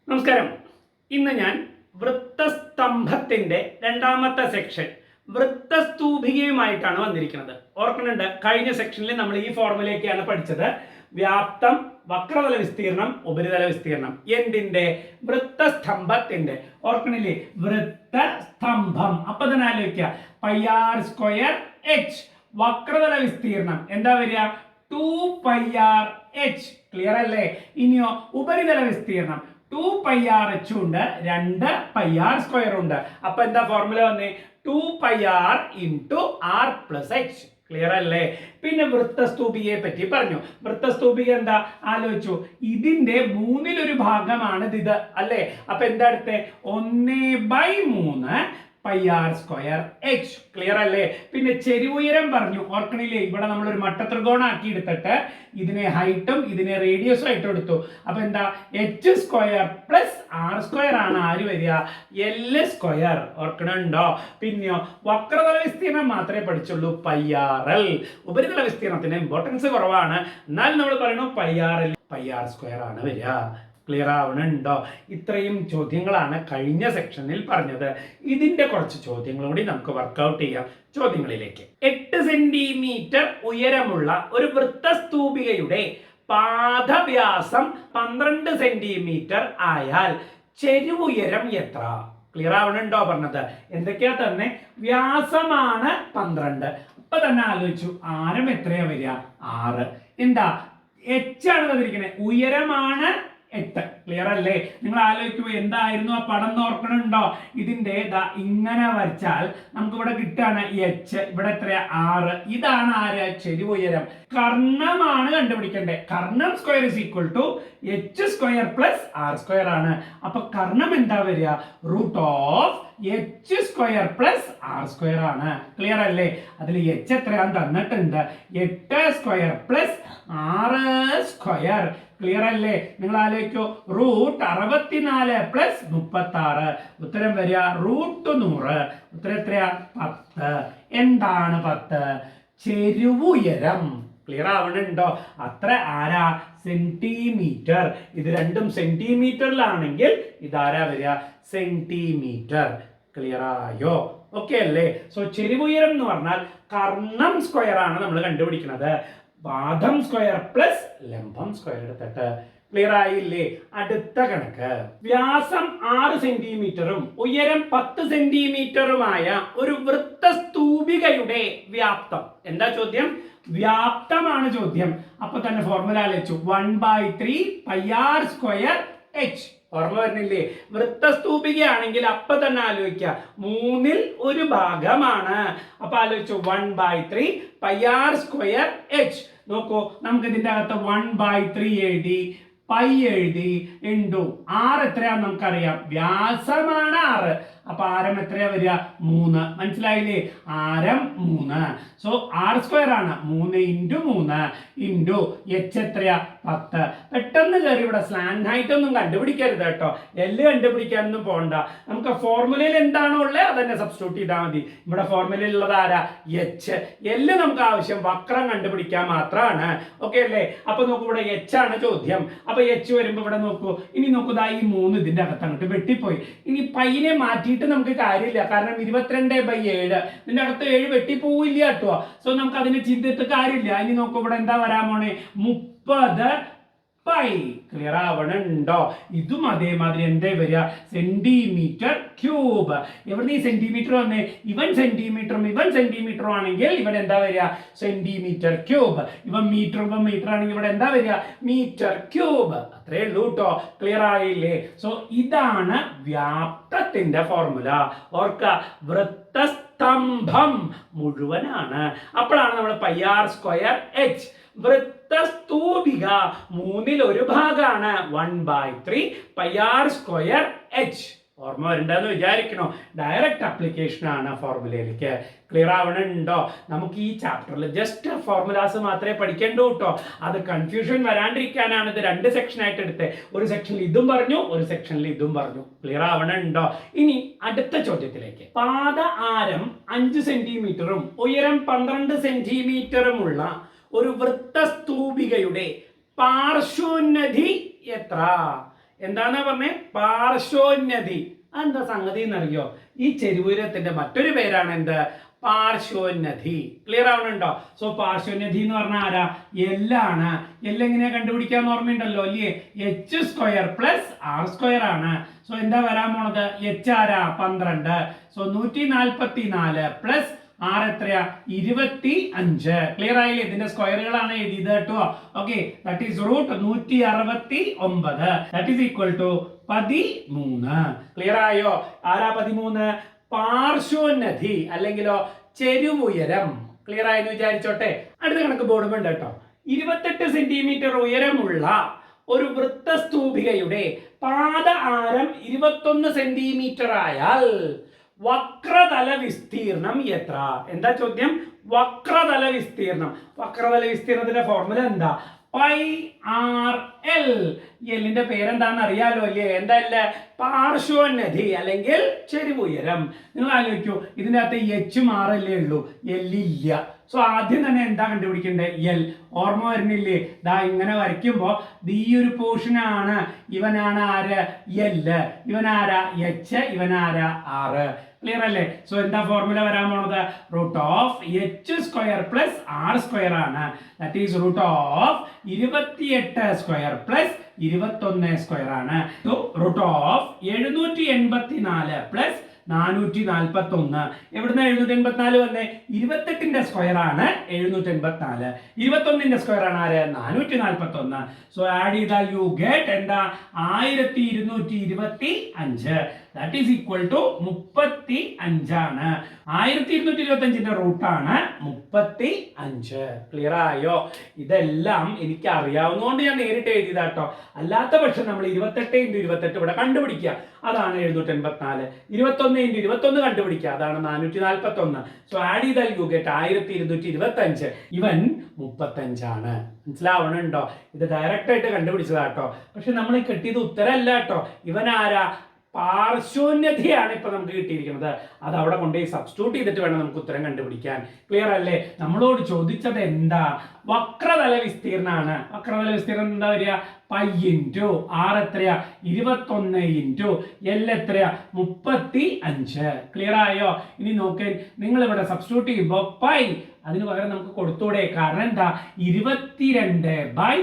നമസ്കാരം. ഇന്ന് ഞാൻ വൃത്തസ്തംഭത്തിന്റെ രണ്ടാമത്തെ സെക്ഷൻ വൃത്തസ്തൂപികയുമായിട്ടാണ് വന്നിരിക്കുന്നത്. ഓർക്കുന്നുണ്ട്, കഴിഞ്ഞ സെക്ഷനിൽ നമ്മൾ ഈ ഫോർമുലയൊക്കെയാണ് പഠിച്ചത്. വ്യാപ്തം, വക്രതല വിസ്തീർണം, ഉപരിതല വിസ്തീർണം. എന്തിന്റെ? വൃത്തസ്തംഭത്തിന്റെ. ഓർക്കണില്ലേ? വൃത്തസ്തംഭം. അപ്പൊ തന്നെ ആലോചിക്കുക, πr²h. വക്രതല വിസ്തീർണം എന്താ വരിക? 2πrh. ക്ലിയർ അല്ലേ? ഇനിയോ ഉപരിതല വിസ്തീർണം 2πrh ഉണ്ട്, 2πr² ഉണ്ട്. അപ്പൊ എന്താ ഫോർമുല വന്നേ? 2πr × r+h. ക്ലിയർ അല്ലേ? പിന്നെ വൃത്തസ്തൂപികയെ പറ്റി പറഞ്ഞു. വൃത്തസ്തൂപിക എന്താ ആലോചിച്ചു? ഇതിന്റെ മൂന്നിലൊരു ഭാഗമാണ് ഇത് അല്ലേ? അപ്പൊ എന്താ അടുത്തെ? 1/3 πr²h. ക്ലിയർ അല്ലേ? പിന്നെ ചെരിവുയരം പറഞ്ഞു. ഓർക്കണില്ലേ? ഇവിടെ നമ്മൾ ഒരു മട്ടത്രികോണം ആക്കി എടുത്തിട്ട് ഇതിനെ ഹൈറ്റും ഇതിനെ റേഡിയസും ആയിട്ട് എടുത്തു. അപ്പൊ എന്താ? h² + r² ആണ് ആര് വരിക? l². ഓർക്കണുണ്ടോ? പിന്നെയോ വക്രതല വിസ്തീർണം മാത്രമേ പഠിച്ചുള്ളൂ, πrl. ഉപരിതല വിസ്തീർണത്തിന് ഇമ്പോർട്ടൻസ് കുറവാണ്, എന്നാൽ നമ്മൾ പറയുന്നു πr² ആണ് വരിക. ക്ലിയർ ആവണുണ്ടോ? ഇത്രയും ചോദ്യങ്ങളാണ് കഴിഞ്ഞ സെക്ഷനിൽ പറഞ്ഞത്. ഇതിന്റെ കുറച്ച് ചോദ്യങ്ങൾ കൂടി നമുക്ക് വർക്ക്ഔട്ട് ചെയ്യാം. ചോദ്യങ്ങളിലേക്ക്. 8 സെന്റിമീറ്റർ ഉയരമുള്ള ഒരു വൃത്തസ്തൂപികയുടെ പാദവ്യാസം 12 സെന്റിമീറ്റർ ആയാൽ ചെരുവുയരം എത്ര? ക്ലിയർ ആവണുണ്ടോ പറഞ്ഞത്? എന്തൊക്കെയാ തന്നെ? വ്യാസമാണ് 12. അപ്പൊ തന്നെ ആലോചിച്ചു, ആരം എത്രയാ വരിക? 6. എന്താ? h ആണ് തന്നിരിക്കുന്നത്, ഉയരമാണ് 8. ക്ലിയർ അല്ലേ? നിങ്ങൾ ആലോചിക്കൂ, എന്തായിരുന്നു ആ പടം ഓർക്കണുണ്ടോ? ഇതിന്റെ ഇങ്ങനെ വരച്ചാൽ നമുക്ക് ഇവിടെ കിട്ടാണ് h. ഇവിടെ എത്രയാ? 6. ഇതാണ് ആര്? ചെരിവുയരം. കർണമാണ് കണ്ടുപിടിക്കേണ്ടത്. കർണം സ്ക്വയർ = h² + r² ആണ്. അപ്പൊ കർണം എന്താ വരിക? √h² + r² ആണ്. ക്ലിയർ അല്ലേ? അതിൽ h എത്രയാന്ന് തന്നിട്ടുണ്ട്, 8² + r². ക്ലിയർ അല്ലേ? നിങ്ങൾ ആലോചിക്കോ, √64 + 36. ഉത്തരം വരിക √100. ഉത്തരം എത്രയാ? 10. എന്താണ് 10? ചെരുവുയരം. ക്ലിയർ ആവണുണ്ടോ? അത്ര ആരാ? സെന്റിമീറ്റർ. ഇത് രണ്ടും സെന്റിമീറ്ററിലാണെങ്കിൽ ഇതാരാ വരിക? സെന്റിമീറ്റർ. ക്ലിയർ ആയോ? ഓക്കെ അല്ലേ? സോ ചെരുവുയരം എന്ന് പറഞ്ഞാൽ കർണം സ്ക്വയർ ആണ് നമ്മൾ കണ്ടുപിടിക്കുന്നത്. പാദം സ്ക്വയർ പ്ലസ് ലംബം സ്ക്വയർ എടുത്തിട്ട്. ക്ലിയർ ആയില്ലേ? അടുത്ത കണക്ക്. വ്യാസം 6 സെന്റിമീറ്ററും ഉയരം 10 സെന്റിമീറ്ററുമായ ഒരു വൃത്തസ്തൂപികയുടെ വ്യാപ്തം. എന്താ ചോദ്യം? വ്യാപ്തമാണ് ചോദ്യം. അപ്പൊ തന്നെ ഫോർമുല ആലോചിച്ചു, 1/3 πr²h. ഓർമ്മ വരുന്നില്ലേ? വൃത്തസ്തൂപികയാണെങ്കിൽ അപ്പൊ തന്നെ ആലോചിക്കുക, 1/3 ഭാഗമാണ്. അപ്പൊ ആലോചിച്ചു, 1/3 πr²h. നോക്കൂ, നമുക്ക് ഇതിന്റെ അകത്ത് 1/3 എഴുതി, പൈ എഴുതി, r എത്രയാന്ന് നമുക്കറിയാം. വ്യാസമാണ് 6. അപ്പൊ ആരം എത്രയാ വരിക? 3. മനസ്സിലായില്ലേ? ആരം 3. സോ r² ആണ് 3 × 3 h എത്രയാ? 10. പെട്ടെന്ന് കയറി ഇവിടെ സ്ലാൻഡ് ഹൈറ്റ് ഒന്നും കണ്ടുപിടിക്കരുത് കേട്ടോ. എല്ല് കണ്ടുപിടിക്കാനൊന്നും പോകണ്ട. നമുക്ക് ഫോർമുലയിൽ എന്താണോ ഉള്ളത് അതന്നെ സബ്സ്റ്റിറ്റ്യൂട്ട് ചെയ്താൽ മതി. ഇവിടെ ഫോർമുലയിൽ ഉള്ളത് ആരാ? h. എല്ല് നമുക്ക് ആവശ്യം വക്രം കണ്ടുപിടിക്കാൻ മാത്രമാണ്. ഓക്കെ അല്ലേ? അപ്പൊ നോക്കൂ, ഇവിടെ h ആണ് ചോദ്യം. അപ്പൊ h വരുമ്പോ ഇവിടെ നോക്കൂ. ഇനി നോക്കൂ, ഈ 3 ഇതിന്റെ അകത്ത് അങ്ങോട്ട് വെട്ടിപ്പോയി. ഇനി പൈനെ മാറ്റിയിട്ട് നമുക്ക് കാര്യമില്ല, കാരണം 22/7. ഇതിന്റെ അകത്ത് 7 വെട്ടിപ്പോവില്ല കേട്ടോ. സോ നമുക്ക് അതിനെ ചിന്തിട്ട് കാര്യമില്ല. ഇനി നോക്കൂ, ഇവിടെ എന്താ വരാൻ പോണേ? 30 പൈ. ക്ലിയർ ആവണുണ്ടോ? ഇതും അതേമാതിരി എന്താ വരിക? Centimetre cube. എവിടെ ഈ സെന്റിമീറ്റർ വന്നേ? ഇവൻ സെന്റിമീറ്ററും ആണെങ്കിൽ ഇവിടെ എന്താ വരിക? Centimetre cube. ഇവൻ മീറ്റർ ആണെങ്കിൽ ഇവിടെ എന്താ വരിക? Metre cube. അത്രേ ഉള്ളൂ കേട്ടോ. ക്ലിയർ ആയില്ലേ? സോ ഇതാണ് വ്യാപ്തത്തിന്റെ ഫോർമുല. ഓർക്ക, വൃത്തസ്തംഭം മുഴുവനാണ്. അപ്പോഴാണ് നമ്മൾ πr²h. വൃത്തസ്തൂപിക 1/3 ഭാഗമാണ്, 1/3 πr²h. ഓർമ്മ വരണ്ടെന്ന് വിചാരിക്കണോ? ഡയറക്റ്റ് ആപ്ലിക്കേഷൻ ആണ് ഫോർമുലയിലേക്ക്. ക്ലിയർ ആവണുണ്ടോ? നമുക്ക് ഈ ചാപ്റ്ററിൽ ജസ്റ്റ് ഫോർമുലാസ് മാത്രമേ പഠിക്കേണ്ടൂ കേട്ടോ. അത് കൺഫ്യൂഷൻ വരാണ്ടിരിക്കാനാണ് ഇത് 2 സെക്ഷനായിട്ട് എടുത്തത്. ഒരു സെക്ഷനിൽ ഇതും പറഞ്ഞു, ഒരു സെക്ഷനിൽ ഇതും പറഞ്ഞു. ക്ലിയർ ആവണുണ്ടോ? ഇനി അടുത്ത ചോദ്യത്തിലേക്ക്. പാദ ആരം 5 സെന്റിമീറ്ററും ഉയരം 12 സെന്റിമീറ്ററുമുള്ള ഒരു വൃത്തസ്തൂപികയുടെ പാർശ്വോന്നതി എത്ര? എന്താന്നാ പറഞ്ഞേ? പാർശ്വോന്നതി. എന്താ സംഗതി എന്നറിയോ? ഈ ചെരുവുയരത്തിന്റെ മറ്റൊരു പേരാണ് എന്ത്? പാർശ്വോന്നതി. ക്ലിയർ ആവണുണ്ടോ? സോ പാർശ്വോന്നതി എന്ന് പറഞ്ഞാൽ ആരാ? എല്ലാണ്. എല്ലെങ്ങനെയാ കണ്ടുപിടിക്കാന്ന് ഓർമ്മയുണ്ടല്ലോ അല്ലേ? H square plus R square ആണ്. സോ എന്താ വരാൻ പോണത്? എച്ച് ആരാ? 12. സോ 144 പ്ലസ് ആർ എത്രയാ? 25. ക്ലിയർ ആയില്ലേ? ഇതിന്റെ സ്ക്വയറുകളാണ് എഴുതിയത് കേട്ടോ. Okay, that is root 169. That is equal to 13. Clear ആയോ? ആരാ 13? പാർശ്വോന്നതി അല്ലെങ്കിലോ ചെരുവുയരം. ക്ലിയർ ആയെന്ന് വിചാരിച്ചോട്ടെ. അടുത്ത കണക്ക് ബോർഡുമുണ്ട് കേട്ടോ. 28 സെന്റിമീറ്റർ ഉയരമുള്ള ഒരു വൃത്തസ്തൂപികയുടെ പാദ ആരം 21 സെന്റിമീറ്റർ ആയാൽ വക്രതല വിസ്തീർണം എത്ര? എന്താ ചോദ്യം? വക്രതല വിസ്തീർണം. വക്രതല വിസ്തീർണത്തിന്റെ ഫോർമുല എന്താ? Pi R L. എല്ലിന്റെ പേരെന്താന്ന് അറിയാലോ അല്ലേ? എന്താ? പാർശ്വോന്നതി അല്ലെങ്കിൽ ചെരുവുയരം. നിങ്ങൾ ആലോചിക്കൂ, ഇതിന്റെ അകത്ത് എച്ചും ആറല്ലേ ഉള്ളൂ, എല്ലില്ല. സോ ആദ്യം തന്നെ എന്താ കണ്ടുപിടിക്കേണ്ടത്? എൽ. ഓർമ്മ വരുന്നില്ലേ? ദാ ഇങ്ങനെ വരയ്ക്കുമ്പോ ഈ ഒരു പോർഷനാണ്. ഇവനാണ് ആര്? എല്. ഇവനാരാ? എച്ച്. ഇവനാരാ? ആറ്. ക്ലിയർ അല്ലേ? സോ എന്താ ഫോർമുല വരാൻ പോണത്? Root of H square plus R square ആണ്. That is root of 28 square plus 21 square ആണ്. Root of 784 plus 441. എവിടുന്ന 784 വന്നേ? 28ന്റെ സ്ക്വയർ ആണ് 784. 21ന്റെ സ്ക്വയർ ആണ് ആര്? 441. സോ ആഡ് ചെയ്താൽ യു ഗെറ്റ് എന്താ? 1225. ദാറ്റ് ഈസ് ഈക്വൽ ടു 35 ആണ്. 1225ന്റെ റൂട്ടാണ് 35. ക്ലിയർ ആയോ? ഇതെല്ലാം എനിക്ക് അറിയാവുന്നതുകൊണ്ട് ഞാൻ നേരിട്ട് എഴുതിയതാട്ടോ. അല്ലാത്ത പക്ഷം നമ്മൾ 28 × 28 ഇവിടെ കണ്ടുപിടിക്കുക, അതാണ് 784. 21 × 21 കണ്ടുപിടിക്കുക, അതാണ് 441. സോ ആഡ് ചെയ്താൽ യു ഗെറ്റ് 1225. ഇവൻ 35 ആണ്. മനസ്സിലാവണുണ്ടോ? ഇത് ഡയറക്റ്റ് ആയിട്ട് കണ്ടുപിടിച്ചതാട്ടോ. പക്ഷെ നമ്മൾ കിട്ടിയത് ഉത്തരമല്ല കേട്ടോ. ഇവൻ ആരാ? പാർശ്വോന്നതിയാണ് ഇപ്പൊ നമുക്ക് കിട്ടിയിരിക്കുന്നത്. അത് അവിടെ കൊണ്ടുപോയി സബ്സ്റ്റിറ്റ്യൂട്ട് ചെയ്തിട്ട് വേണം നമുക്ക് ഉത്തരം കണ്ടുപിടിക്കാൻ. ക്ലിയർ അല്ലേ? നമ്മളോട് ചോദിച്ചത് എന്താ? വക്രതല വിസ്തീർണാണ്. വക്രതല വിസ്തീർണം എന്താ വരിക? പൈ ഇൻറ്റു ആർ എത്രയാ? 21 ഇൻറ്റു എൽ എത്രയാ? 35. ക്ലിയർ ആയോ? ഇനി നോക്കേ, നിങ്ങൾ ഇവിടെ സബ്സ്റ്റിറ്റ്യൂട്ട് ചെയ്യുമ്പോൾ പൈ അതിന് പകരം നമുക്ക് കൊടുത്തൂടെ? കാരണം എന്താ? 22/7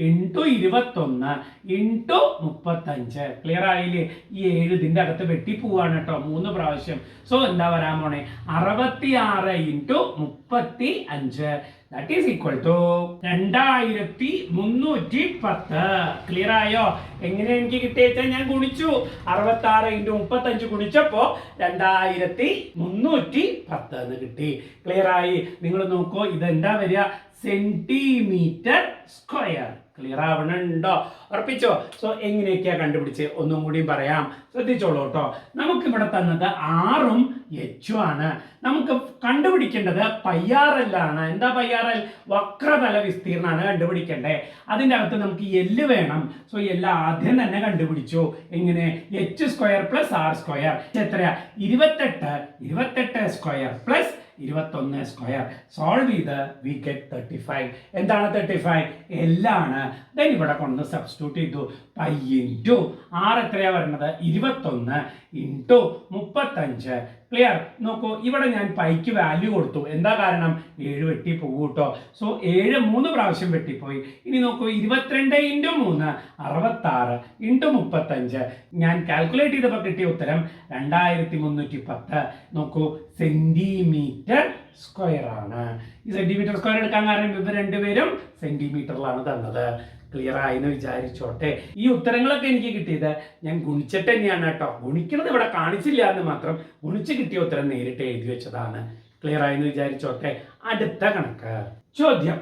ഇൻറ്റു 21 ഇൻറ്റു 35. ക്ലിയർ ആയില്ലേ? ഈ 7 ഇതിന്റെ അകത്ത് വെട്ടി പോവാണ് കേട്ടോ 3 പ്രാവശ്യം. സോ എന്താ വരാൻ പോണേ? 66 into 35. That is equal to 2310. Clear ആയോ? എങ്ങനെ എനിക്ക് കിട്ടിയേച്ചാൽ ഞാൻ ഗുണിച്ചു. 66 × 35 ഗുണിച്ചപ്പോ 2310 എന്ന് കിട്ടി. ക്ലിയർ ആയി? നിങ്ങൾ നോക്കൂ, ഇതെന്താ വരിക? Centimetre square. ക്ലിയർ ആവണുണ്ടോ? ഉറപ്പിച്ചോ? സോ എങ്ങനെയൊക്കെയാ കണ്ടുപിടിച്ച് ഒന്നും കൂടി പറയാം, ശ്രദ്ധിച്ചോളൂ കേട്ടോ. നമുക്ക് ഇവിടെ തന്നത് ആറും എച്ചും ആണ്. നമുക്ക് കണ്ടുപിടിക്കേണ്ടത് പയ്യാറൽ ആണ്. എന്താ പയ്യാറൽ? വക്രതല വിസ്തീർണാണ് കണ്ടുപിടിക്കേണ്ടത്. അതിൻ്റെ അകത്ത് നമുക്ക് എല്ല് വേണം. സോ എല്ലാം ആദ്യം തന്നെ കണ്ടുപിടിച്ചു. എങ്ങനെ? H square plus R square എത്രയാ? 28 സ്ക്വയർ പ്ലസ് 21 സ്ക്വയർ. സോൾവ് ചെയ്ത് വി ഗെറ്റ് 35. എന്താണ് 35? എല്ലാണ്. ദെൻ ഇവിടെ കൊണ്ട് സബ്സ്റ്റിറ്റ്യൂട്ട് ചെയ്തു. പൈ ഇൻറ്റു ആർ എത്രയാ വരുന്നത്? 21 ഇൻറ്റു 35. ക്ലിയർ? നോക്കൂ, ഇവിടെ ഞാൻ പൈക്ക് വാല്യൂ കൊടുത്തു. എന്താ കാരണം? 7 വെട്ടി പോകും കേട്ടോ. സോ 7 3 പ്രാവശ്യം വെട്ടിപ്പോയി. ഇനി നോക്കൂ, 22 ഇൻറ്റു 3 66 ഇൻറ്റു 35. ഞാൻ കാൽക്കുലേറ്റ് ചെയ്തപ്പോൾ കിട്ടിയ ഉത്തരം 2310. നോക്കൂ, സെന്റിമീറ്റർ സ്ക്വയർ ആണ്. ഈ സെന്റിമീറ്റർ സ്ക്വയർ എടുക്കാൻ കാരണം ഇവർ രണ്ടുപേരും സെന്റിമീറ്ററിലാണ് തന്നത്. ക്ലിയർ ആയെന്ന് വിചാരിച്ചോട്ടെ. ഈ ഉത്തരങ്ങളൊക്കെ എനിക്ക് കിട്ടിയത് ഞാൻ ഗുണിച്ചിട്ട് തന്നെയാണ് കേട്ടോ. ഗുണിക്കുന്നത് ഇവിടെ കാണിച്ചില്ല എന്ന് മാത്രം. ഗുണിച്ച് കിട്ടിയ ഉത്തരം നേരിട്ട് എഴുതി വെച്ചതാണ്. ക്ലിയർ ആയെന്ന് വിചാരിച്ചോട്ടെ. അടുത്ത കണക്ക് ചോദ്യം.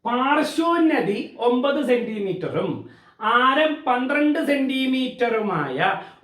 പാർശ്വോന്നതി 9 സെന്റിമീറ്ററും ആരം 12 സെന്റിമീറ്ററുമായ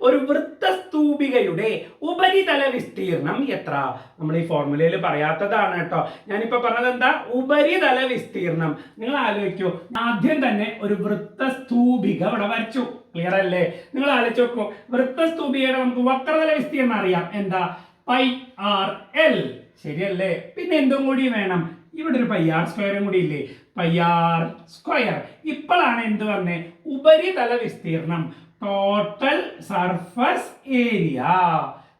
ഒരു വൃത്തസ്തൂപികയുടെ ഉപരിതല വിസ്തീർണം എത്ര? നമ്മൾ ഈ ഫോർമുലയിൽ പറയാത്തതാണ് കേട്ടോ. ഞാനിപ്പോ പറഞ്ഞത് എന്താ? ഉപരിതല വിസ്തീർണം. നിങ്ങൾ ആലോചിക്കൂ, ആദ്യം തന്നെ ഒരു വൃത്തസ്തൂപിക ഇവിടെ വരച്ചു. ക്ലിയർ അല്ലേ? നിങ്ങൾ ആലോചിച്ച് നോക്കൂ, വൃത്തസ്തൂപികയുടെ നമുക്ക് വക്രതല വിസ്തീർണം അറിയാം. എന്താ? Pi R L. ശരിയല്ലേ? പിന്നെ എന്തും കൂടി വേണം? ഇവിടെ ഒരു പൈ ആർ സ്ക്വയറും കൂടി ഇല്ലേ, പൈ ആർ സ്ക്വയർ. ഇപ്പോഴാണ് എന്ത് പറഞ്ഞേ, ഉപരിതല വിസ്തീർണം, ടോട്ടൽ സർഫസ് ഏരിയ.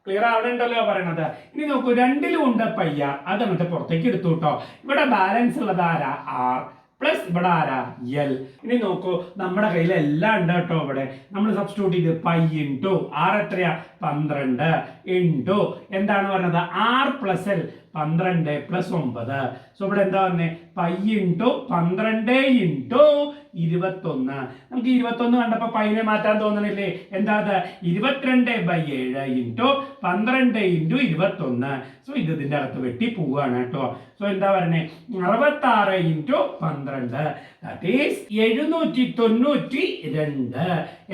ക്ലിയർ ആവണുണ്ടല്ലോ പറയണത്. ഇനി നോക്കൂ, രണ്ടിലും ഉണ്ട് പൈ ആർ, അത് എന്നിട്ട് പുറത്തേക്ക് എടുത്തു കേട്ടോ. ഇവിടെ ബാലൻസ് ഉള്ളത് ആരാ, ആർ പ്ലസ് ഇവിടെ ആരാ, എൽ. ഇനി നോക്കൂ, നമ്മുടെ കയ്യിൽ എല്ലാം ഉണ്ട് കേട്ടോ. ഇവിടെ നമ്മൾ സബ്സ്റ്റിറ്റ്യൂട്ട് ചെയ്ത് പൈ ഇൻറ്റു ആർ എത്രയാ, 12 ഇൻറ്റു എന്താണ് പറഞ്ഞത്, R plus L, 12 plus 9. So ഇവിടെ എന്താ പറഞ്ഞേ, പൈ ഇൻറ്റു 12 ഇൻറ്റു 21. നമുക്ക് 21 കണ്ടപ്പോ പൈനെ മാറ്റാൻ തോന്നണില്ലേ, എന്താ അത്, 22/7 ഇൻറ്റു 12 ഇൻറ്റു 21. സോ ഇതിന്റെ അകത്ത് വെട്ടി പോവുകയാണ് കേട്ടോ. സോ എന്താ പറഞ്ഞേ, 66 ഇൻറ്റു 12, ദാറ്റ് ഈസ് 792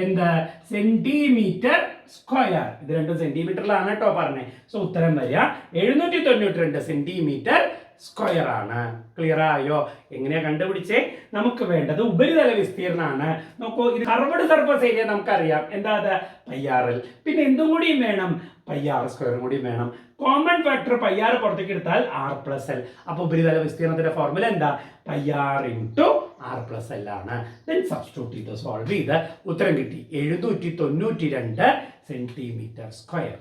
എന്ത് സെന്റിമീറ്റർ സ്ക്വയർ. ഇത് 2 സെന്റിമീറ്ററിലാണ് കേട്ടോ പറഞ്ഞേ. സോ ഉത്തരം വരിക 792 സെന്റിമീറ്റർ സ്ക്വയർ ആണ്. ക്ലിയർ ആയോ? എങ്ങനെയാ കണ്ടുപിടിച്ചേ? നമുക്ക് വേണ്ടത് ഉപരിതല വിസ്തീർണമാണ്. നോക്കൂ, ഇത് കർവ്ഡ് സർഫസ് ഏരിയ നമുക്കറിയാം, എന്താ അത്, പൈ ആർ എൽ. പിന്നെ എന്തും കൂടിയും വേണം, പൈ ആർ സ്ക്വയറും കൂടി വേണം. കോമൺ ഫാക്ടർ പൈ ആർ പുറത്തേക്ക് എടുത്താൽ ആർ പ്ലസ് എൽ. അപ്പൊ ഉപരിതല വിസ്തീർണത്തിന്റെ ഫോർമുല എന്താ, pi R into R plus L ആണ്. ദെൻ സബ്സ്റ്റിറ്റ്യൂട്ട് ചെയ്ത് സോൾവ് ചെയ്ത് ഉത്തരം കിട്ടി 792 സെന്റിമീറ്റർ സ്ക്വയർ.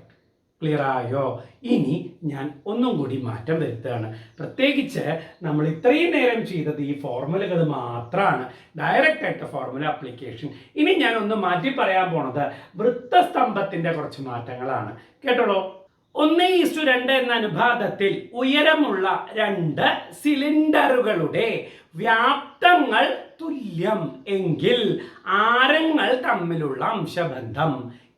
ക്ലിയർ ആയോ? ഇനി ഞാൻ ഒന്നും കൂടി മാറ്റം വരുത്തുകയാണ്. പ്രത്യേകിച്ച് നമ്മൾ ഇത്രയും നേരം ചെയ്തത് ഈ ഫോർമുലകൾ മാത്രമാണ്, ഡയറക്റ്റ് ആയിട്ട് ഫോർമുല ആപ്ലിക്കേഷൻ. ഇനി ഞാൻ ഒന്ന് മാറ്റി പറയാൻ പോണത് വൃത്തസ്തംഭത്തിന്റെ കുറച്ച് മാറ്റങ്ങളാണ്. കേട്ടോളൂ. 1:2 എന്ന അനുപാതത്തിൽ ഉയരമുള്ള 2 സിലിണ്ടറുകളുടെ വ്യാപ്തങ്ങൾ തുല്യം എങ്കിൽ ആരങ്ങൾ തമ്മിലുള്ള അംശബന്ധം.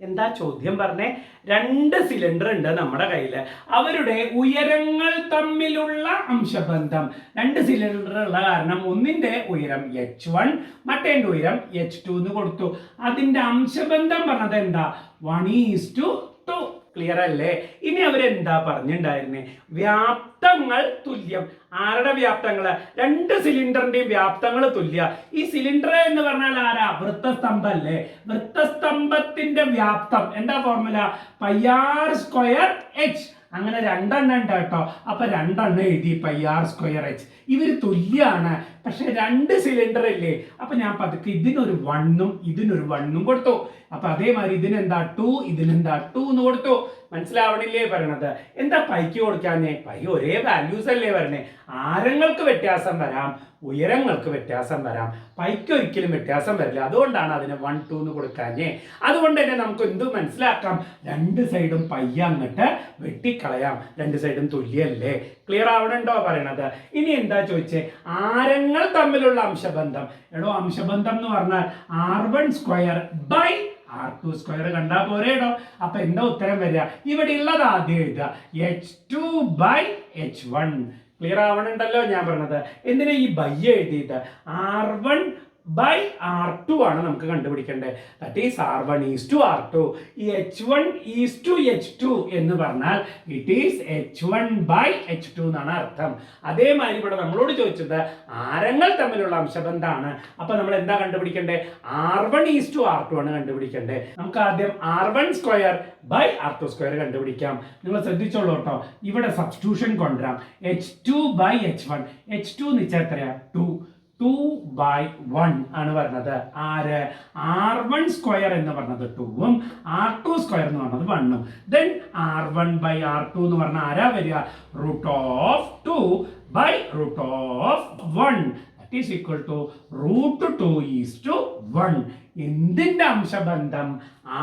എന്താ ചോദ്യം പറഞ്ഞേ, 2 സിലിണ്ടർ ഉണ്ട് നമ്മുടെ കയ്യിൽ, അവരുടെ ഉയരങ്ങൾ തമ്മിലുള്ള അംശബന്ധം. 2 സിലിണ്ടർ ഉള്ള കാരണം ഒന്നിന്റെ ഉയരം h1, മറ്റേ ഉയരം h2 എന്ന് കൊടുത്തു. അതിന്റെ അംശബന്ധം പറഞ്ഞത് എന്താ, 1:2. ക്ലിയർ അല്ലേ? ഇനി അവരെന്താ പറഞ്ഞിട്ടുണ്ടായിരുന്നേ, വ്യാപ്തങ്ങൾ തുല്യം. ആരുടെ വ്യാപ്തങ്ങള്, 2 സിലിണ്ടറിന്റെയും വ്യാപ്തങ്ങൾ തുല്യ. ഈ സിലിണ്ടർ എന്ന് പറഞ്ഞാൽ ആരാ, വൃത്തസ്തംഭം അല്ലേ. വൃത്തസ്തംഭത്തിന്റെ വ്യാപ്തം എന്താ formula, pi R square H. അങ്ങനെ 2 ഉണ്ട് കേട്ടോ. അപ്പൊ 2 എഴുതി, പൈ ആർ സ്ക്വയർ എച്ച്. ഇവര് തുല്യാണ്, പക്ഷെ 2 സിലിണ്ടർ ഇല്ലേ. അപ്പൊ ഞാൻ പതുക്കെ ഇതിനൊരു 1ഉം ഇതിനൊരു 1ഉം കൊടുത്തു. അപ്പൊ അതേമാതിരി ഇതിനെന്താ 2, ഇതിനെന്താ 2 എന്ന് കൊടുത്തു. മനസ്സിലാവണില്ലേ പറയണത്? എന്താ പൈക്ക് കൊടുക്കാഞ്ഞേ, പൈ ഒരേ വാല്യൂസ് അല്ലേ പറഞ്ഞേ. ആരങ്ങൾക്ക് വ്യത്യാസം വരാം, ഉയരങ്ങൾക്ക് വ്യത്യാസം വരാം, പൈക്ക് ഒരിക്കലും വ്യത്യാസം വരില്ല. അതുകൊണ്ടാണ് അതിന് 1, 2 എന്ന് കൊടുക്കാഞ്ഞേ. അതുകൊണ്ട് തന്നെ നമുക്ക് എന്ത് മനസ്സിലാക്കാം, 2 സൈഡും പൈ അങ്ങോട്ട് വെട്ടിക്കളയാം, 2 സൈഡും തുല്യല്ലേ. ക്ലിയർ ആവണുണ്ടോ പറയണത്? ഇനി എന്താ ചോദിച്ചേ, ആരങ്ങൾ തമ്മിലുള്ള അംശബന്ധം. എടോ, അംശബന്ധം എന്ന് പറഞ്ഞാൽ r1 square by r2 square കണ്ടാ പോരേടോ. അപ്പൊ എന്താ ഉത്തരം വരിക, ഇവിടെ ഉള്ളത് ആദ്യം എഴുതുക, h2 ബൈ h1. ക്ലിയർ ആവണുണ്ടല്ലോ ഞാൻ പറഞ്ഞത്? എന്തിനാ ഈ ബൈ എഴുതിയിട്ട്, r1 ബൈ r2 ആണ് നമുക്ക് കണ്ടുപിടിക്കേണ്ടത്. That is r1 is to r2. ഈ h1 ഈസ് ടു h2 എന്ന് പറഞ്ഞാൽ it is h1 by h2 എന്നാണ് അർത്ഥം. അതേമാതിരി ഇവിടെ നമ്മളോട് ചോദിച്ചത് ആരങ്ങൾ തമ്മിലുള്ള അംശബന്ധമാണ്. അപ്പൊ നമ്മൾ എന്താ കണ്ടുപിടിക്കേണ്ടത്, r1 ഈസ് ടു r2 ആണ് കണ്ടുപിടിക്കേണ്ടത്. നമുക്ക് ആദ്യം r1 square by r2 square കണ്ടുപിടിക്കാം. നിങ്ങൾ ശ്രദ്ധിച്ചോളൂ കേട്ടോ, ഇവിടെ സബ്സ്റ്റിറ്റ്യൂഷൻ കൊണ്ടുവരാം. h2 ബൈ h1, h2 എന്ന് വെച്ചാൽ എത്രയാ, 2/1 ആണ് പറഞ്ഞത്. ആര്, r1 സ്ക്വയർ എന്ന് പറഞ്ഞത് 2ഉം r2 സ്ക്വയർ എന്ന് പറഞ്ഞത് 1ഉം. ദെൻ r1 ബൈ r2 എന്ന് പറഞ്ഞാൽ ആരാ വരിക, √2 by √1. That is equal to √2 is to 1. എന്തിന്റെ അംശബന്ധം,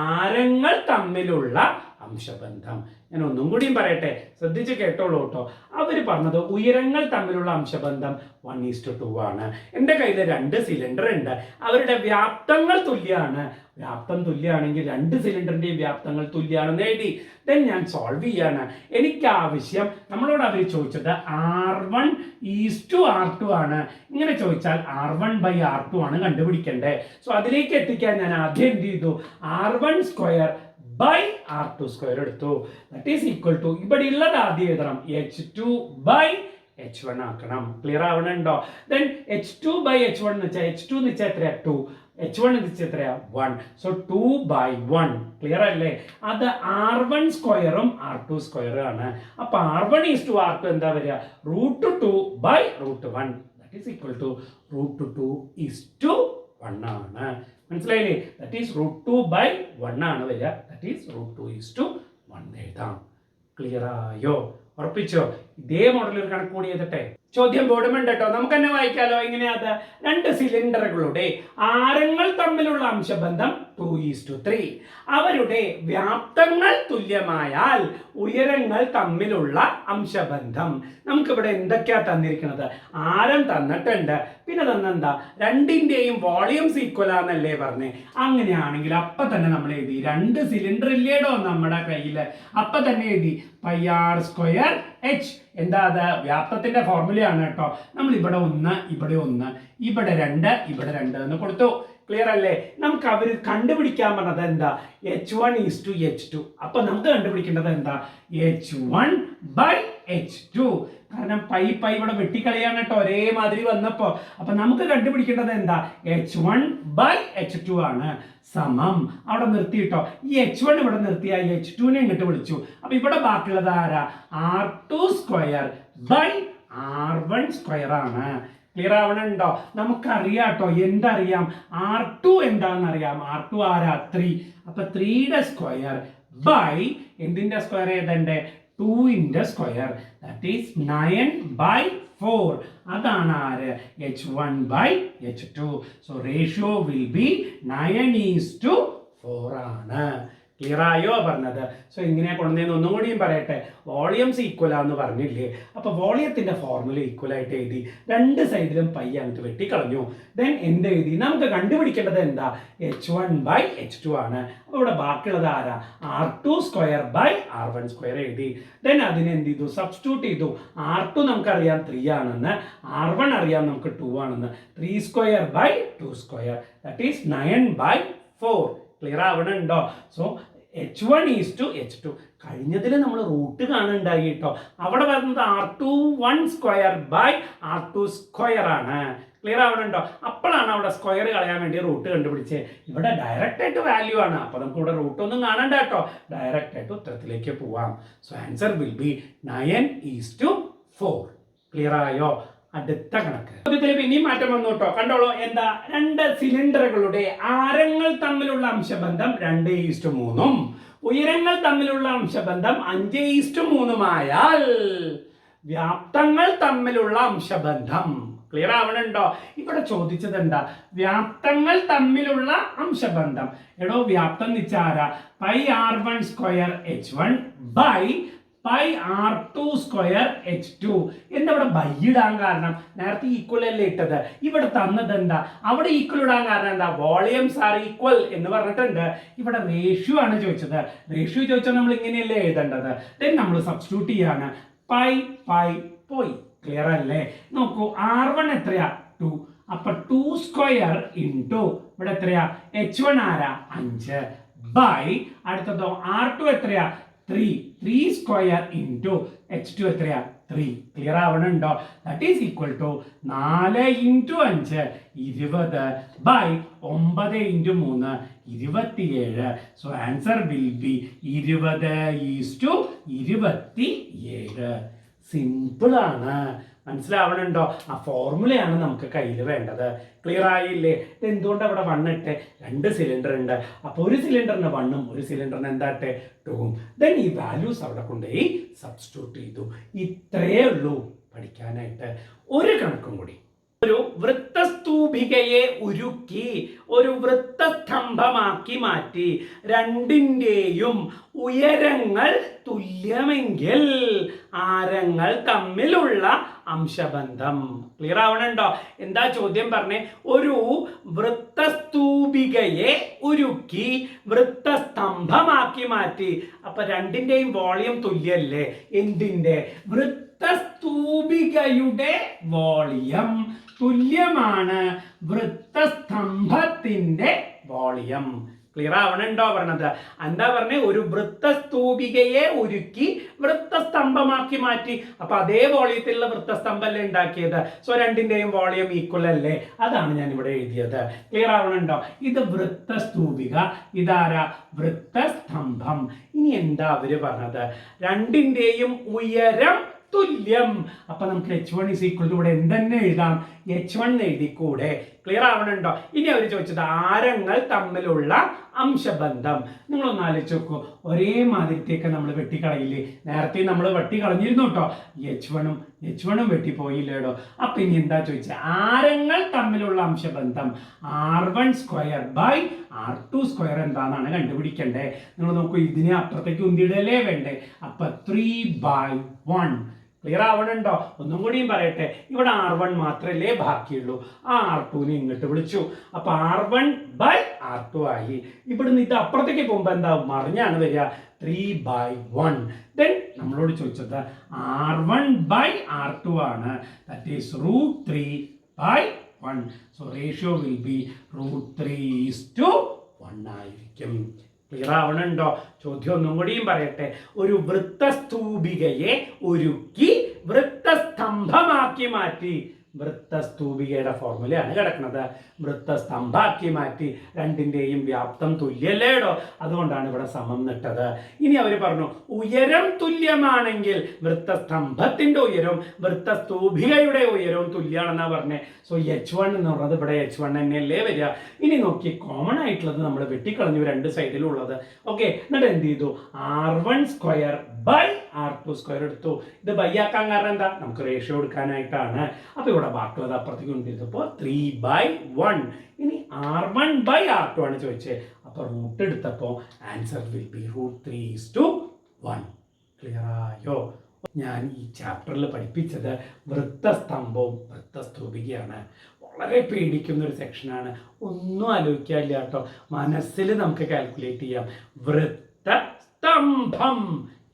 ആരങ്ങൾ തമ്മിലുള്ള അംശബന്ധം. ഞാൻ ഒന്നും കൂടിയും പറയട്ടെ, ശ്രദ്ധിച്ച് കേട്ടോളൂ കേട്ടോ. അവര് പറഞ്ഞത് ഉയരങ്ങൾ തമ്മിലുള്ള അംശബന്ധം 1:2 ആണ്. എൻ്റെ കയ്യിൽ 2 സിലിണ്ടർ ഉണ്ട്, അവരുടെ വ്യാപ്തങ്ങൾ തുല്യമാണ്. വ്യാപ്തം തുല്യമാണെങ്കിൽ 2 സിലിണ്ടറിന്റെയും വ്യാപ്തങ്ങൾ തുല്യമാണെന്ന് എഴുതി. ദെൻ ഞാൻ സോൾവ് ചെയ്യാണ്. എനിക്ക് ആവശ്യം, നമ്മളോട് അവർ ചോദിച്ചത് r1 ഈസ് ടു r2 ആണ്. ഇങ്ങനെ ചോദിച്ചാൽ r1 ബൈ r2 ആണ് കണ്ടുപിടിക്കേണ്ടത്. സോ അതിലേക്ക് എത്തിക്കാൻ ഞാൻ ആദ്യം എന്ത് ചെയ്തു, r1 square by r2 square എടുത്തു. ദാറ്റ് ഈസ് ഈക്വൽ ടു, ഇവിടെ ഉള്ളത് ആദ്യം എഴുതണം, h2 ബൈ h1 ആക്കണം. Clear ആവണുണ്ടോ? Then h2 by h1 എന്ന് വെച്ചാൽ h2 എന്ന് വെച്ചാൽ എത്രയാ, 2, h1 എത്രയാ 1. സോ 2/1 ക്ലിയർ അല്ലേ? അത് r1 സ്ക്വയറും r2 സ്ക്വയറും ആണ്. അപ്പൊ r1 r2 എന്താ വരിക? √2/√1 ദാറ്റ് ഈസ് ഈക്വൽ ടു √2:1 ആണ്. മനസ്സിലായില്ലേ? ദാറ്റ് ഈസ് √2/1 ആണ് വരിക. ദാറ്റ് ഈസ് √2:1 എഴുതാം. ക്ലിയർ ആയോ? ഉറപ്പിച്ചോ? ഇതേ മോഡൽ ഒരു കണക്ക് കൂടി ചെയ്തിട്ടെ ചോദ്യം ബോർഡുമുണ്ട് കേട്ടോ. നമുക്ക് തന്നെ വായിക്കാലോ. എങ്ങനെയാത്? രണ്ട് സിലിണ്ടറുകളുടെ ആരങ്ങൾ തമ്മിലുള്ള അംശബന്ധം 2:3. അവരുടെ വ്യാപ്തങ്ങൾ തുല്യമായാൽ ഉയരങ്ങൾ തമ്മിലുള്ള അംശബന്ധം. നമുക്കിവിടെ എന്തൊക്കെയാ തന്നിരിക്കുന്നത്? ആരം തന്നിട്ടുണ്ട്, പിന്നെ തന്നെന്താ രണ്ടിന്റെയും വോളിയംസ് ഈക്വൽ ആണെന്നല്ലേ പറഞ്ഞേ. അങ്ങനെയാണെങ്കിൽ അപ്പൊ തന്നെ നമ്മൾ എഴുതി, രണ്ട് സിലിണ്ടർ ഇല്ലേടോ നമ്മുടെ കയ്യില്, അപ്പൊ തന്നെ എഴുതി πr²h. എന്താ അത്? വ്യാപ്തത്തിന്റെ ഫോർമുലയാണ് കേട്ടോ. നമ്മൾ ഇവിടെ 1, ഇവിടെ 1, ഇവിടെ 2, ഇവിടെ 2 എന്ന് കൊടുത്തു. ക്ലിയർ അല്ലേ? നമുക്ക് അവർ കണ്ടുപിടിക്കാൻ പറഞ്ഞത് എന്താ? h1:h2. അപ്പൊ നമുക്ക് കണ്ടുപിടിക്കേണ്ടത് എന്താ? h1/h2. കാരണം പൈ ഇവിടെ വെട്ടിക്കളിയാണ് കേട്ടോ, ഒരേമാതിരി വന്നപ്പോ. അപ്പൊ നമുക്ക് കണ്ടുപിടിക്കേണ്ടത് എന്താ? h1/h2 ആണ്. സമം അവിടെ നിർത്തിയിട്ടോ. ഈ h1 ഇവിടെ നിർത്തിയ h2നെ ഇങ്ങോട്ട് വിളിച്ചു. അപ്പൊ ഇവിടെ ബാക്കിയുള്ളത് ആരാ? r2²/r1² ആണ്. ക്ലിയർ ആവണുണ്ടോ? നമുക്കറിയാട്ടോ. എന്തറിയാം? r2 എന്താണെന്ന് അറിയാം. r2 ആരാ? 3. അപ്പൊ 3യുടെ സ്ക്വയർ ബൈ എന്തിന്റെ സ്ക്വയർ ഏതന്റെ? 2ന്റെ സ്ക്വയർ. That is 9/4. അതാണ് ആര്? h1/h2. So ratio will be 9:4 ആണ്. ക്ലിയർ ആയോ പറഞ്ഞത്? സോ ഇങ്ങനെ കൊണ്ടുവന്നേന്ന് ഒന്നും കൂടിയും പറയട്ടെ. വോളിയംസ് ഈക്വൽ ആണെന്ന് പറഞ്ഞില്ലേ? അപ്പൊ വോളിയത്തിന്റെ ഫോർമുല ഈക്വൽ ആയിട്ട് എഴുതി, രണ്ട് സൈഡിലും പൈ അങ്ങോട്ട് വെട്ടിക്കളഞ്ഞു. ദെൻ എന്ത് എഴുതി? നമുക്ക് കണ്ടുപിടിക്കേണ്ടത് എന്താ? h1/h2 ആണ്. അപ്പൊ ഇവിടെ ബാക്കിയുള്ളത് ആരാ? r2²/r1² എഴുതി. ദെൻ അതിന് എന്ത് ചെയ്തു? സബ്സ്റ്റിറ്റ്യൂട്ട് ചെയ്തു. r2 നമുക്കറിയാം 3 ആണെന്ന്, r1 അറിയാം നമുക്ക് 2 ആണെന്ന്. 3²/2². That is 9/4. ക്ലിയർ ആവണുണ്ടോ? So h1:h2. കഴിഞ്ഞതിൽ നമ്മൾ റൂട്ട് കാണുന്നുണ്ടായി കേട്ടോ. അവിടെ വരുന്നത് r2₁² ആണ്. ക്ലിയർ ആവണുണ്ടോ? അപ്പോഴാണ് അവിടെ സ്ക്വയർ കളയാൻ വേണ്ടി റൂട്ട് കണ്ടുപിടിച്ചത്. ഇവിടെ ഡയറക്റ്റ് ആയിട്ട് വാല്യൂ ആണ്. അപ്പൊ നമുക്ക് ഇവിടെ റൂട്ട് ഒന്നും കാണണ്ട കേട്ടോ. ഡയറക്റ്റ് ആയിട്ട് ഉത്തരത്തിലേക്ക് പോവാം. So answer will B 9:4. Clear ആയോ? അടുത്ത കണക്ക് ചോദ്യത്തിൽ പിന്നെയും മാറ്റം വന്നു കേട്ടോ. കണ്ടോളൂ. എന്താ? രണ്ട് സിലിണ്ടറുകളുടെ ആരങ്ങൾ തമ്മിലുള്ള അംശബന്ധം 2:3 ഉയരങ്ങൾ തമ്മിലുള്ള അംശബന്ധം 5:3 ആയാൽ വ്യാപ്തങ്ങൾ തമ്മിലുള്ള അംശബന്ധം. ക്ലിയർ ആവണുണ്ടോ? ഇവിടെ ചോദിച്ചത് എന്താ? വ്യാപ്തങ്ങൾ തമ്മിലുള്ള അംശബന്ധം. എടോ വ്യാപ്തം എന്ന് വെച്ചാൽ ആരാ? πr1²h1 by πr2²h2. എന്താ ഇവിടെ ബൈ ഇടാൻ കാരണം? നേരത്തെ ഈക്വൽ അല്ലേ ഇട്ടത്. ഇവിടെ തന്നത് എന്താ? അവിടെ ഈക്വൽ ഇടാൻ കാരണം എന്താ? വോളിയംസ് ആർ ഈക്വൽ എന്ന് പറഞ്ഞിട്ടുണ്ട്. ഇവിടെ റേഷ്യോ ആണ് ചോദിച്ചത്. റേഷ്യോ ചോദിച്ചാൽ നമ്മൾ ഇങ്ങനെയല്ലേ എഴുതേണ്ടത്. ദെൻ നമ്മൾ സബ്സ്റ്റിറ്റ്യൂട്ട് ചെയ്യാണ്. പോയി. ക്ലിയർ അല്ലേ? നോക്കൂ. r1 എത്രയാ? 2. അപ്പൊ 2² ഇൻറ്റു ഇവിടെ എത്രയാ? h1 ആരാ? 5 ബൈ അടുത്തതോ r2 എത്രയാ? 3² ഇൻറ്റു h2 എത്രയാ? 3. ക്ലിയർ ആവണുണ്ടോ? That is equal to 4 × 5 20 by 9 × 3 27. So answer will be 20:27. Simple ആണ്. മനസ്സിലാവണുണ്ടോ? ആ ഫോർമുലയാണ് നമുക്ക് കയ്യിൽ വേണ്ടത്. ക്ലിയർ ആയില്ലേ? ഇത് എന്തുകൊണ്ട് അവിടെ 1 ഇട്ടെ? രണ്ട് സിലിണ്ടർ ഉണ്ട്. അപ്പോൾ ഒരു സിലിണ്ടറിന് 1ഉം ഒരു സിലിണ്ടറിന് എന്താട്ടെ 2ഉം. ദെൻ ഈ വാല്യൂസ് അവിടെ കൊണ്ടുപോയി സബ്സ്റ്റിറ്റ്യൂട്ട് ചെയ്തു. ഇത്രയേ ഉള്ളൂ പഠിക്കാനായിട്ട്. ഒരു കണക്കും കൂടി. ഒരു വൃത്തസ്തൂപികയെ ഉരുക്കി ഒരു വൃത്തസ്തംഭമാക്കി മാറ്റി രണ്ടിൻ്റെയും ഉയരങ്ങൾ തുല്യമെങ്കിൽ ആരങ്ങൾ തമ്മിലുള്ള അംശബന്ധം. ക്ലിയർ ആവണുണ്ടോ? എന്താ ചോദ്യം പറഞ്ഞേ? ഒരു വൃത്തസ്തൂപികയെ ഉരുക്കി വൃത്തസ്തംഭമാക്കി മാറ്റി. അപ്പൊ രണ്ടിന്റെയും വോളിയം തുല്യല്ലേ? എന്തിന്റെ? വൃത്തസ്തൂപികയുടെ വോളിയം തുല്യമാണ് വൃത്തസ്തംഭത്തിന്റെ വോളിയം. ക്ലിയർ ആവണുണ്ടോ പറഞ്ഞത്? എന്താ പറഞ്ഞ ഒരു വൃത്തസ്തൂപികയെ ഉരുക്കി വൃത്തസ്തംഭമാക്കി മാറ്റി. അപ്പൊ അതേ വോളിയത്തിലുള്ള വൃത്തസ്തംഭല്ലേ ഉണ്ടാക്കിയത്. സോ രണ്ടിന്റെയും വോളിയം ഈക്വൽ അല്ലേ? അതാണ് ഞാൻ ഇവിടെ എഴുതിയത്. ക്ലിയർ ആവണുണ്ടോ? ഇത് വൃത്തസ്തൂപിക, ഇതാരാ? വൃത്തസ്തംഭം. ഇനി എന്താ അവര് പറഞ്ഞത്? രണ്ടിന്റെയും ഉയരം തുല്യം. അപ്പൊ നമുക്ക് h1 = ഇവിടെ എന്തെന്നെ എഴുതാം? h1 എഴുതിക്കൂടെ? ക്ലിയർ ആവണുണ്ടോ? ഇനി അവർ ചോദിച്ചത് ആരങ്ങൾ തമ്മിലുള്ള അംശബന്ധം. നിങ്ങളൊന്ന് ആലോചിച്ച് നോക്കൂ. ഒരേ മാതിരത്തേക്ക് നമ്മൾ വെട്ടിക്കളയില്ലേ? നേരത്തെ നമ്മൾ വെട്ടിക്കളഞ്ഞിരുന്നു കേട്ടോ. h1 വെട്ടിപ്പോയില്ലേടോ. അപ്പൊ ഇനി എന്താ ചോദിച്ചത്? ആരങ്ങൾ തമ്മിലുള്ള അംശബന്ധം r1² / r2² എന്താണെന്നാണ് കണ്ടുപിടിക്കണ്ടേ. നിങ്ങൾ നോക്കൂ, ഇതിനെ അപ്പുറത്തേക്ക് ഉന്തിയിടലേ വേണ്ടേ? അപ്പൊ 3/1. ക്ലിയർ ആവണുണ്ടോ? ഒന്നും കൂടിയും പറയട്ടെ. ഇവിടെ r1 മാത്രമല്ലേ ബാക്കിയുള്ളൂ. ആ r2നെ ഇങ്ങോട്ട് വിളിച്ചു. അപ്പൊ r1/r2 ആയി. ഇവിടുന്ന് ഇത് അപ്പുറത്തേക്ക് പോകുമ്പോ എന്താ? മറിഞ്ഞാണ് വരിക. 3/1. ദെൻ നമ്മളോട് ചോദിച്ചത് r1/r2 ആണ്. That is √3/1. So ratio will be √3:1 ആയിരിക്കും. ക്ലിയർ ആവണുണ്ടോ? ചോദ്യം ഒന്നും കൂടിയും പറയട്ടെ. ഒരു വൃത്തസ്തൂപികയെ ഉരുക്കി വൃത്തസ്തംഭമാക്കി മാറ്റി. വൃത്തസ്തൂപികയുടെ ഫോർമുലയാണ് കിടക്കുന്നത്. വൃത്തസ്തംഭാക്കി മാറ്റി. രണ്ടിന്റെയും വ്യാപ്തം തുല്യല്ലേടോ. അതുകൊണ്ടാണ് ഇവിടെ സമം നിട്ടത്. ഇനി അവർ പറഞ്ഞു ഉയരം തുല്യമാണെങ്കിൽ വൃത്തസ്തംഭത്തിന്റെ ഉയരവും വൃത്തസ്തൂപികയുടെ ഉയരവും തുല്യമാണെന്നാ പറഞ്ഞേ. സോ h1 എന്ന് പറഞ്ഞത് ഇവിടെ h1 തന്നെയല്ലേ വരിക. ഇനി നോക്കി, കോമൺ ആയിട്ടുള്ളത് നമ്മൾ വെട്ടിക്കളഞ്ഞു രണ്ട് സൈഡിലുള്ളത്. ഓക്കെ, എന്നിട്ട് എന്ത് ചെയ്തു? r1² / r2² എടുത്തു. ഇത് ബൈ ആക്കാൻ കാരണം എന്താ? നമുക്ക് റേഷ്യോ എടുക്കാനായിട്ടാണ്. അപ്പൊ ഇവിടെ ബാക്കിയുള്ളത് അപ്പുറത്തേക്ക് കൊണ്ടുവരുന്നപ്പോൾ 3/1. ഇനി r1/r2 ആണ് ചോദിച്ചത്. അപ്പൊ റൂട്ട് എടുത്തപ്പോൾ ആൻസർ വിൽ ബി √3:1. ക്ലിയർ ആയോ? ഞാൻ ഈ ചാപ്റ്ററിൽ പഠിപ്പിച്ചത് വൃത്തസ്തംഭവും വൃത്തസ്തൂപികയാണ്. വളരെ പേടിക്കുന്ന ഒരു സെക്ഷനാണ്. ഒന്നും ആലോചിക്കാനില്ല കേട്ടോ. മനസ്സിൽ നമുക്ക് കാൽക്കുലേറ്റ് ചെയ്യാം. വൃത്തസ്തംഭം.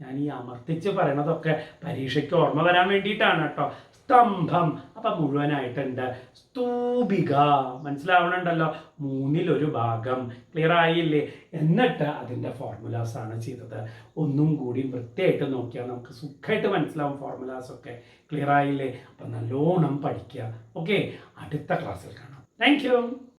ഞാൻ ഈ അമർത്തിച്ച് പറയണതൊക്കെ പരീക്ഷയ്ക്ക് ഓർമ്മ വരാൻ വേണ്ടിയിട്ടാണ് കേട്ടോ. സ്തംഭം അപ്പൊ മുഴുവനായിട്ടുണ്ട്. സ്തൂപിക മനസ്സിലാവണുണ്ടല്ലോ. 1/3 ഭാഗം. ക്ലിയർ ആയില്ലേ? എന്നിട്ട് അതിൻ്റെ ഫോർമുലാസ് ആണ് ചെയ്തത്. ഒന്നും കൂടി വൃത്തിയായിട്ട് നോക്കിയാൽ നമുക്ക് സുഖമായിട്ട് മനസ്സിലാവും ഫോർമുലാസ് ഒക്കെ. ക്ലിയർ ആയില്ലേ? അപ്പൊ നല്ലോണം പഠിക്കുക. ഓക്കെ, അടുത്ത ക്ലാസ്സിൽ കാണാം. Thank you.